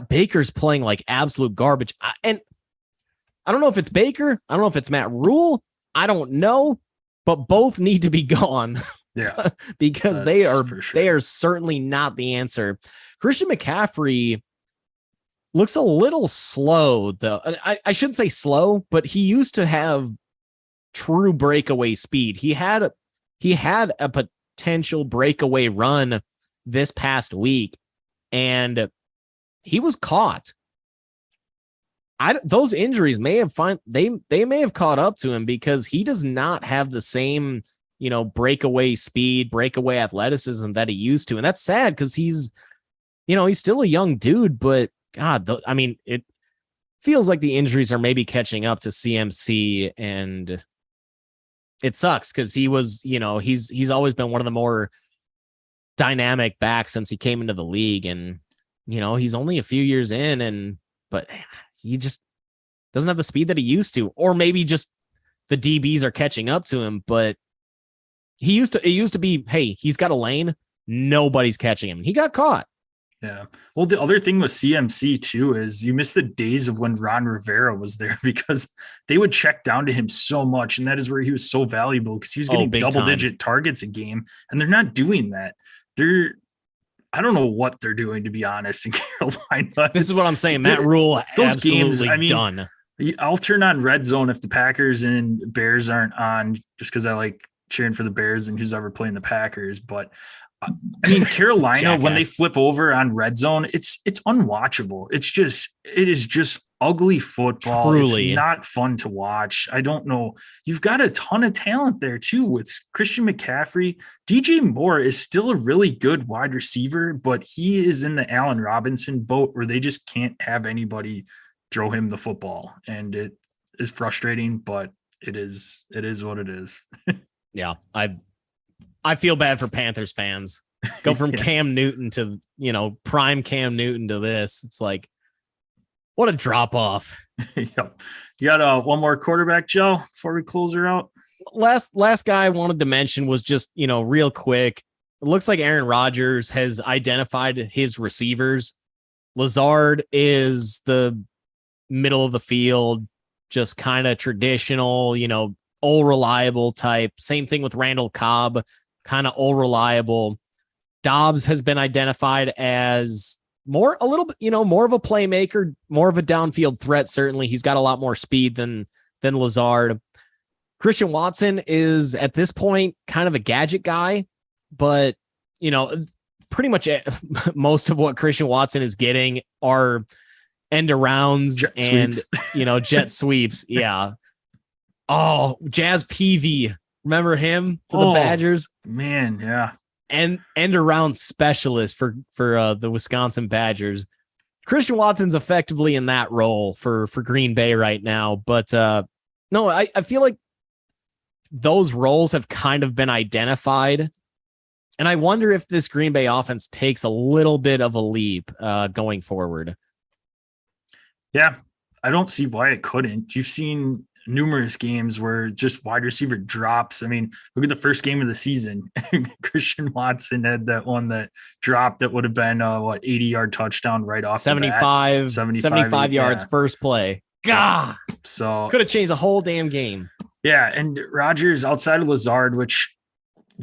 Baker's playing like absolute garbage. And I don't know if it's Baker. I don't know if it's Matt Rule. I don't know, but both need to be gone.
Yeah,
because they are certainly not the answer. Christian McCaffrey looks a little slow, though. I shouldn't say slow, but he used to have true breakaway speed. He had a potential breakaway run this past week, and he was caught. Those injuries may have they may have caught up to him because he does not have the same, breakaway speed, breakaway athleticism that he used to. And that's sad because he's still a young dude, but God, it feels like the injuries are maybe catching up to CMC, and it sucks because he was, he's always been one of the more dynamic backs since he came into the league. And, he's only a few years in, but he just doesn't have the speed that he used to, or maybe just the DBs are catching up to him. But it used to be, hey, he's got a lane. Nobody's catching him. He got caught.
Yeah. Well, the other thing with CMC too is you miss the days of when Ron Rivera was there because they would check down to him so much. And that is where he was so valuable because he was getting double-digit targets a game. And they're not doing that. I don't know what they're doing, to be honest, in Carolina.
This is what I'm saying. Matt Rule, those games,
done. I'll turn on Red Zone if the Packers and Bears aren't on, just because I like cheering for the Bears and who's ever playing the Packers. But Carolina, when they flip over on Red Zone, it's unwatchable. It is just ugly football. Truly. It's not fun to watch. I don't know. You've got a ton of talent there too with Christian McCaffrey. DJ Moore is still a really good wide receiver, but he is in the Allen Robinson boat where they just can't have anybody throw him the football. And it is frustrating, but it is what it is.
Yeah. I feel bad for Panthers fans. Go from Cam Newton to, prime Cam Newton to this. It's like, what a drop off.
Yep. You got one more quarterback, Joe, before we close her out?
Last guy I wanted to mention was just, real quick. It looks like Aaron Rodgers has identified his receivers. Lazard is the middle of the field, just kind of traditional, old reliable type. Same thing with Randall Cobb, kind of old reliable. Dobbs has been identified as more of a playmaker, more of a downfield threat. Certainly, he's got a lot more speed than Lazard. Christian Watson is at this point kind of a gadget guy, but pretty much most of what Christian Watson is getting are end arounds and jet sweeps. Yeah. Oh, Jazz Peavy. Remember him for the Badgers?
Man, yeah.
And end around specialist for the Wisconsin Badgers. Christian Watson's effectively in that role for Green Bay right now. But no, I feel like those roles have kind of been identified. And I wonder if this Green Bay offense takes a little bit of a leap going forward.
Yeah, I don't see why it couldn't. You've seen numerous games where just wide receiver drops. I mean, look at the first game of the season. Christian Watson had that one that dropped that would have been 80-yard touchdown right off
75 yards first play. God,
so
could have changed a whole damn game.
Yeah, and Rodgers outside of Lazard, which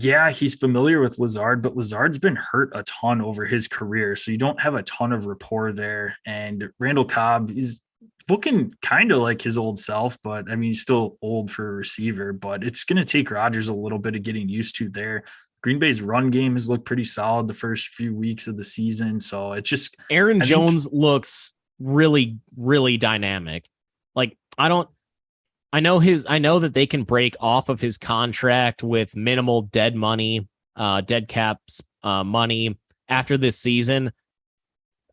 Yeah, he's familiar with Lazard, but Lazard's been hurt a ton over his career. So you don't have a ton of rapport there. And Randall Cobb, he's looking kind of like his old self, but I mean, he's still old for a receiver, but it's going to take Rodgers a little bit of getting used to there. Green Bay's run game has looked pretty solid the first few weeks of the season. So it's just
Aaron Jones looks really, really dynamic. Like, I know that they can break off of his contract with minimal dead caps money after this season.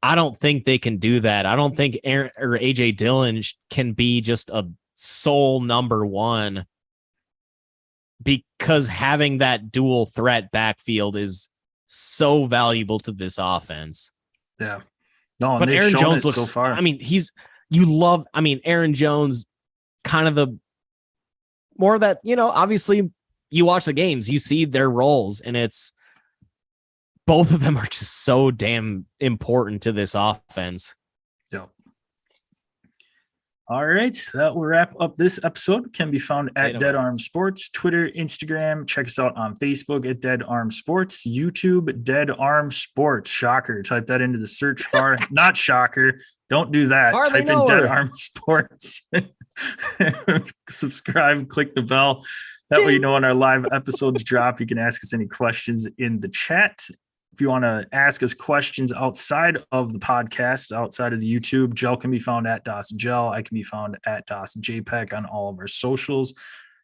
I don't think they can do that. I don't think Aaron or AJ Dillon can be just a sole number one, because having that dual threat backfield is so valuable to this offense.
Yeah. No,
but Aaron Jones looks,
so far.
I mean, Aaron Jones, kind of the more that, obviously you watch the games, you see their roles, and it's both of them are just so damn important to this offense.
Yep. All right, that will wrap up this episode. Can be found at Dead Arm Sports, Twitter, Instagram. Check us out on Facebook at Dead Arm Sports, YouTube, Dead Arm Sports. Shocker. Type that into the search bar. Not shocker. Don't do that. Type in Dead Arm Sports. Subscribe, click the bell. That way you know when our live episodes drop. You can ask us any questions in the chat. If you want to ask us questions outside of the podcast, outside of the YouTube, Gel can be found at DosGel. I can be found at DosJPEG on all of our socials.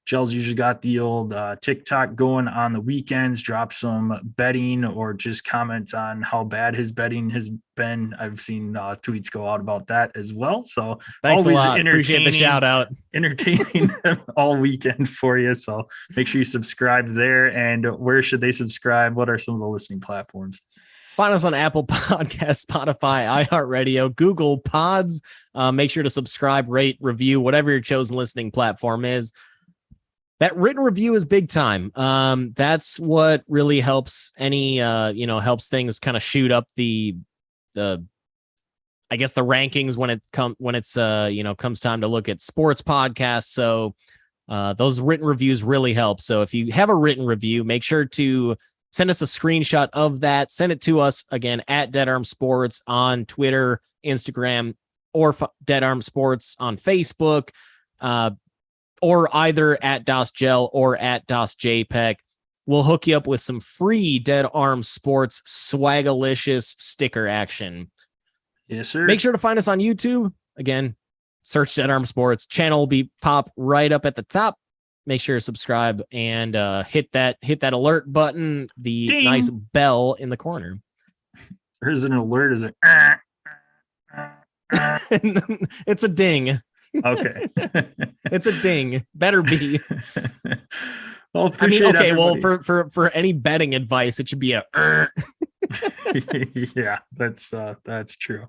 Gel's usually got the old TikTok going on the weekends, drop some betting or just comment on how bad his betting has been. I've seen tweets go out about that as well. So
thanks always a lot. Appreciate the shout out.
Entertaining all weekend for you. So make sure you subscribe there. And where should they subscribe? What are some of the listening platforms?
Find us on Apple Podcasts, Spotify, iHeartRadio, Google Pods. Make sure to subscribe, rate, review, whatever your chosen listening platform is. That written review is big time. That's what really helps helps things kind of shoot up the rankings when it's comes time to look at sports podcasts. So those written reviews really help. So if you have a written review, make sure to send us a screenshot of that. Send it to us again at Dead Arm Sports on Twitter, Instagram, or Dead Arm Sports on Facebook. Or either at DosGel or at DosJPEG. We'll hook you up with some free Dead Arm Sports swagalicious sticker action.
Yes, sir.
Make sure to find us on YouTube. Again, search Dead Arm Sports. Channel will pop right up at the top. Make sure to subscribe and hit that alert button, the Ding. Nice bell in the corner.
There's an alert. Is it?
It's a ding.
Okay.
It's a ding. Better be.
Well, everybody.
For any betting advice, it should be a
Yeah, that's true.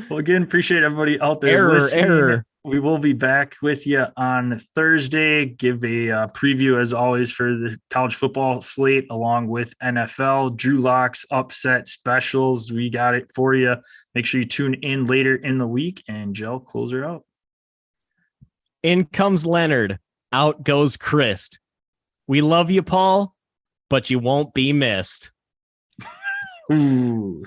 Well, again, appreciate everybody out there listening. Error. We will be back with you on Thursday. Give a preview, as always, for the college football slate, along with NFL, Drew Lock's upset specials. We got it for you. Make sure you tune in later in the week, and Joe, close her out.
In comes Leonard. Out goes Chryst. We love you, Paul, but you won't be missed.
Ooh.